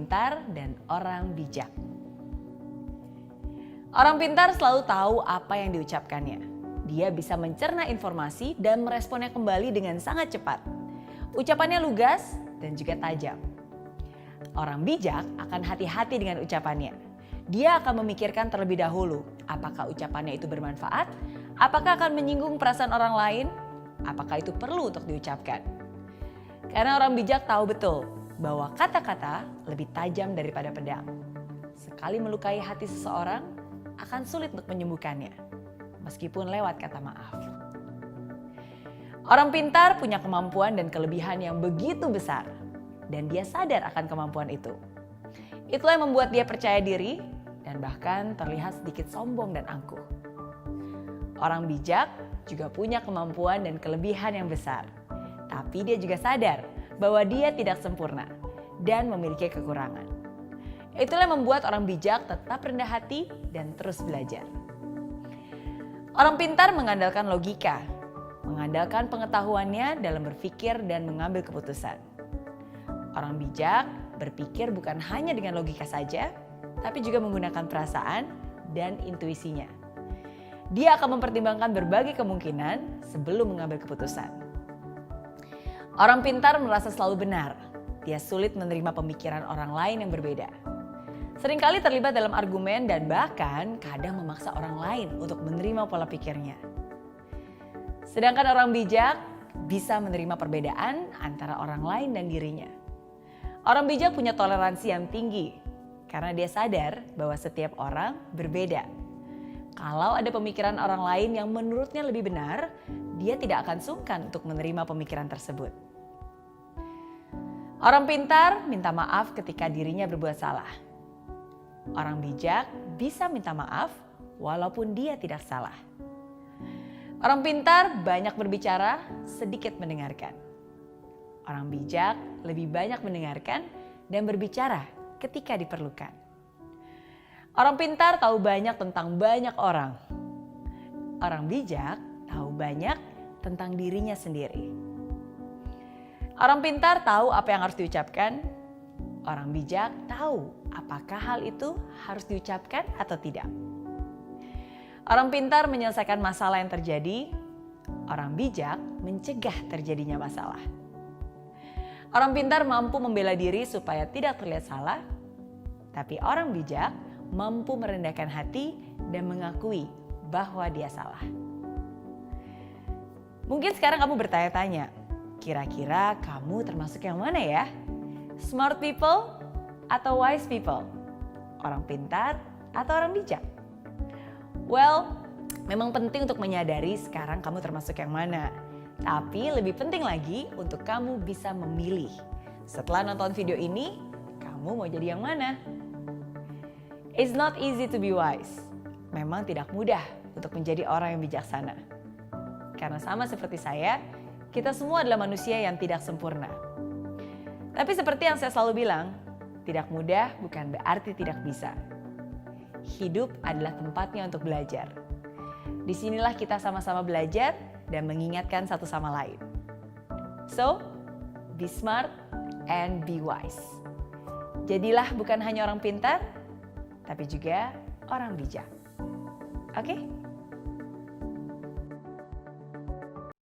pintar dan orang bijak. Orang pintar selalu tahu apa yang diucapkannya. Dia bisa mencerna informasi dan meresponnya kembali dengan sangat cepat. Ucapannya lugas dan juga tajam. Orang bijak akan hati-hati dengan ucapannya. Dia akan memikirkan terlebih dahulu apakah ucapannya itu bermanfaat, apakah akan menyinggung perasaan orang lain, apakah itu perlu untuk diucapkan. Karena orang bijak tahu betul bahwa kata-kata lebih tajam daripada pedang. Sekali melukai hati seseorang, akan sulit untuk menyembuhkannya, meskipun lewat kata maaf. Orang pintar punya kemampuan dan kelebihan yang begitu besar, dan dia sadar akan kemampuan itu. Itulah yang membuat dia percaya diri dan bahkan terlihat sedikit sombong dan angkuh. Orang bijak juga punya kemampuan dan kelebihan yang besar, tapi dia juga sadar bahwa dia tidak sempurna dan memiliki kekurangan. Itulah yang membuat orang bijak tetap rendah hati dan terus belajar. Orang pintar mengandalkan logika, mengandalkan pengetahuannya dalam berpikir dan mengambil keputusan. Orang bijak berpikir bukan hanya dengan logika saja, tapi juga menggunakan perasaan dan intuisinya. Dia akan mempertimbangkan berbagai kemungkinan sebelum mengambil keputusan. Orang pintar merasa selalu benar. Dia sulit menerima pemikiran orang lain yang berbeda. Seringkali terlibat dalam argumen dan bahkan kadang memaksa orang lain untuk menerima pola pikirnya. Sedangkan orang bijak bisa menerima perbedaan antara orang lain dan dirinya. Orang bijak punya toleransi yang tinggi karena dia sadar bahwa setiap orang berbeda. Kalau ada pemikiran orang lain yang menurutnya lebih benar, dia tidak akan sungkan untuk menerima pemikiran tersebut. Orang pintar minta maaf ketika dirinya berbuat salah. Orang bijak bisa minta maaf walaupun dia tidak salah. Orang pintar banyak berbicara, sedikit mendengarkan. Orang bijak lebih banyak mendengarkan dan berbicara ketika diperlukan. Orang pintar tahu banyak tentang banyak orang. Orang bijak tahu banyak tentang dirinya sendiri. Orang pintar tahu apa yang harus diucapkan. Orang bijak tahu apakah hal itu harus diucapkan atau tidak. Orang pintar menyelesaikan masalah yang terjadi. Orang bijak mencegah terjadinya masalah. Orang pintar mampu membela diri supaya tidak terlihat salah. Tapi orang bijak mampu merendahkan hati dan mengakui bahwa dia salah. Mungkin sekarang kamu bertanya-tanya, kira-kira kamu termasuk yang mana ya? Smart people atau wise people? Orang pintar atau orang bijak? Well, memang penting untuk menyadari sekarang kamu termasuk yang mana. Tapi lebih penting lagi untuk kamu bisa memilih. Setelah nonton video ini, kamu mau jadi yang mana? It's not easy to be wise. Memang tidak mudah untuk menjadi orang yang bijaksana. Karena sama seperti saya, kita semua adalah manusia yang tidak sempurna. Tapi seperti yang saya selalu bilang, tidak mudah bukan berarti tidak bisa. Hidup adalah tempatnya untuk belajar. Disinilah kita sama-sama belajar dan mengingatkan satu sama lain. So, be smart and be wise. Jadilah bukan hanya orang pintar, tapi juga orang bijak. Oke?